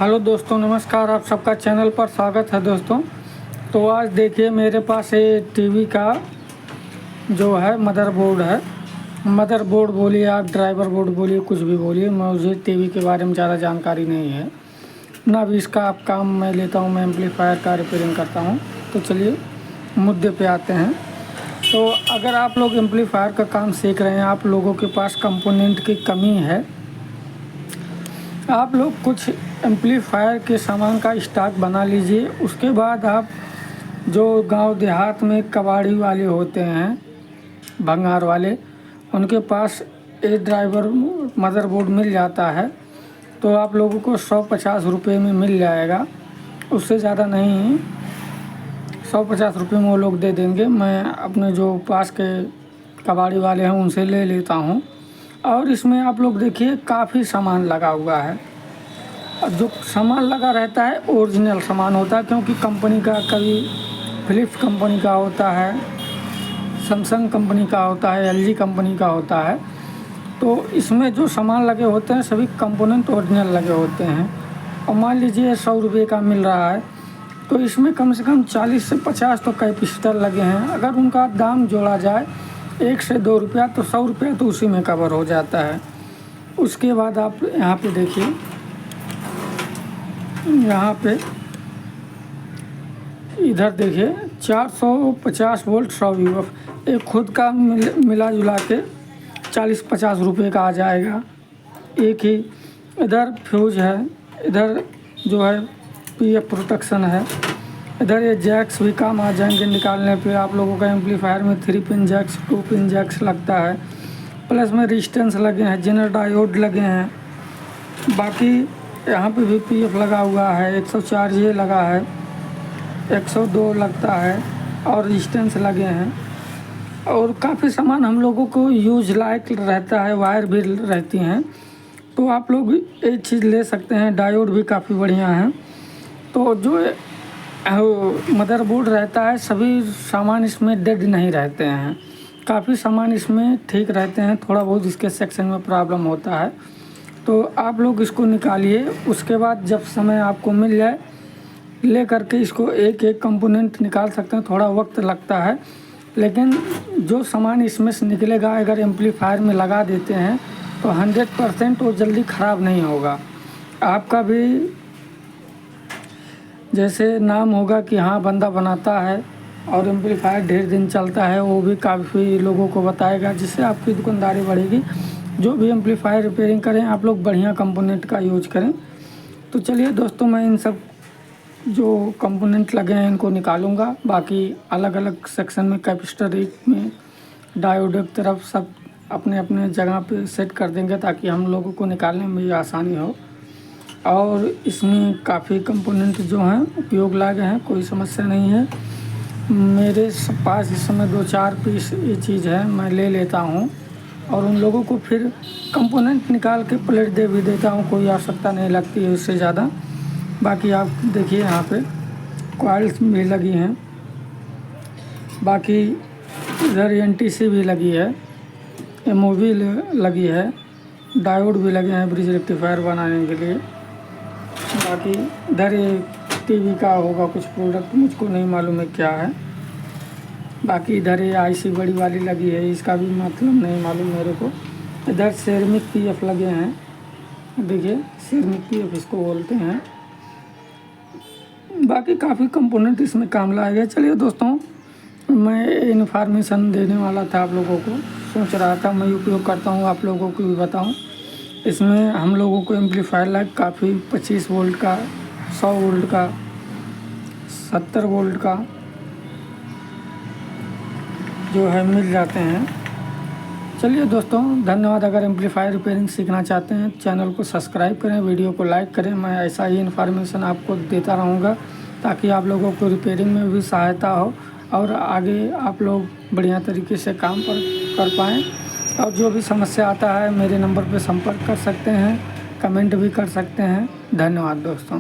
Hello दोस्तों, नमस्कार। आप सबका चैनल पर स्वागत है दोस्तों। तो आज देखिए मेरे पास ये टीवी का जो है मदरबोर्ड है। मदरबोर्ड बोलिए, आप ड्राइवर बोर्ड बोलिए, कुछ भी बोलिए, मुझे टीवी के बारे में ज़्यादा जानकारी नहीं है ना भी इसका आप काम मैं लेता हूँ। मैं एम्पलीफायर का रिपेयरिंग करता हूँ। तो चलिए मुद्दे पे आते हैं। तो अगर आप लोग एम्पलीफायर का काम सीख रहे हैं, आप लोगों के पास कंपोनेंट की कमी है, आप लोग कुछ एम्पलीफायर के सामान का स्टॉक बना लीजिए। उसके बाद आप जो गांव देहात में कबाड़ी वाले होते हैं, भंगार वाले, उनके पास ए ड्राइवर मदरबोर्ड मिल जाता है। तो आप लोगों को 150 रुपये में मिल जाएगा, उससे ज़्यादा नहीं। 150 रुपये में वो लोग दे देंगे। मैं अपने जो पास के कबाड़ी वाले हैं उनसे ले लेता हूँ। और इसमें आप लोग देखिए काफ़ी सामान लगा हुआ है। जो सामान लगा रहता है ओरिजिनल सामान होता है, क्योंकि कंपनी का कभी फिलिप्स कंपनी का होता है, सैमसंग कंपनी का होता है, एलजी कंपनी का होता है। तो इसमें जो सामान लगे होते हैं सभी कंपोनेंट ओरिजिनल लगे होते हैं। और मान लीजिए 100 रुपये का मिल रहा है, तो इसमें कम से कम 40 से 50 तो कैपेसिटर लगे हैं। अगर उनका दाम जोड़ा जाए 1 से 2 रुपया, तो 100 रुपया तो उसी में कवर हो जाता है। उसके बाद आप यहाँ पे देखिए, यहाँ पे इधर देखिए 450 वोल्ट 100 UF, एक खुद का मिला जुला के 40-50 रुपये का आ जाएगा एक ही। इधर फ्यूज है, इधर जो है PF प्रोटेक्शन है, इधर ये जैक्स भी काम आ जाएंगे निकालने पे। आप लोगों का एम्पलीफायर में 3 पिन जैक्स 2 पिन जैक्स लगता है, प्लस में रेजिस्टेंस लगे हैं, जेनर डायोड लगे हैं। बाकी यहाँ पे भी PF लगा हुआ है, 104 ये लगा है, 102 लगता है और रेजिस्टेंस लगे हैं। और काफ़ी सामान हम लोगों को यूज लायक रहता है, वायर भी रहती हैं। तो आप लोग एक चीज़ ले सकते हैं। डायोड भी काफ़ी बढ़िया है। तो जो मदरबोर्ड रहता है सभी सामान इसमें डेड नहीं रहते हैं, काफ़ी सामान इसमें ठीक रहते हैं। थोड़ा बहुत इसके सेक्शन में प्रॉब्लम होता है, तो आप लोग इसको निकालिए। उसके बाद जब समय आपको मिल जाए ले करके इसको एक एक कंपोनेंट निकाल सकते हैं। थोड़ा वक्त लगता है, लेकिन जो सामान इसमें से निकलेगा अगर एम्पलीफायर में लगा देते हैं तो 100% वो जल्दी ख़राब नहीं होगा। आपका भी जैसे नाम होगा कि हाँ बंदा बनाता है और एम्पलीफायर ढेर दिन चलता है, वो भी काफ़ी लोगों को बताएगा, जिससे आपकी दुकानदारी बढ़ेगी। जो भी एम्पलीफायर रिपेयरिंग करें आप लोग बढ़िया कंपोनेंट का यूज करें। तो चलिए दोस्तों, मैं इन सब जो कंपोनेंट लगे हैं इनको निकालूंगा। बाकी अलग अलग सेक्शन में कैपेसिटर एक में, डायोड एक तरफ, सब अपने अपने जगह पे सेट कर देंगे ताकि हम लोगों को निकालने में भी आसानी हो। और इसमें काफ़ी कंपोनेंट जो हैं उपयोग लायक हैं, कोई समस्या नहीं है। मेरे पास इस समय 2-4 पीस ये चीज़ है, मैं ले लेता हूँ और उन लोगों को फिर कंपोनेंट निकाल के प्लेट दे भी देता हूँ। कोई आवश्यकता नहीं लगती है इससे ज़्यादा। बाकी आप देखिए यहाँ पे कॉइल्स भी लगी हैं, बाकी इधर NTC भी लगी है, MOV लगी है, डायोड भी लगे हैं ब्रिज रेक्टिफायर बनाने के लिए। बाकी इधर ये टीवी का होगा कुछ प्रोडक्ट, मुझको नहीं मालूम है क्या है। बाकी इधर ये IC बड़ी वाली लगी है, इसका भी मतलब नहीं मालूम मेरे को। इधर सेरेमिक PF लगे हैं, देखिए सेरेमिक PF इसको बोलते हैं। बाकी काफ़ी कंपोनेंट इसमें काम लाएगा। चलिए दोस्तों, मैं इन्फॉर्मेशन देने वाला था आप लोगों को, सोच रहा था मैं उपयोग करता हूँ आप लोगों को भी बताऊँ। इसमें हम लोगों को एम्पलीफायर लाइक काफ़ी 25 वोल्ट का, 100 वोल्ट का, 70 वोल्ट का जो है मिल जाते हैं। चलिए दोस्तों, धन्यवाद। अगर एम्पलीफायर रिपेयरिंग सीखना चाहते हैं चैनल को सब्सक्राइब करें, वीडियो को लाइक करें। मैं ऐसा ही इन्फॉर्मेशन आपको देता रहूँगा ताकि आप लोगों को रिपेयरिंग में भी सहायता हो और आगे आप लोग बढ़िया तरीके से काम कर पाएँ। और जो भी समस्या आता है मेरे नंबर पर संपर्क कर सकते हैं, कमेंट भी कर सकते हैं। धन्यवाद दोस्तों।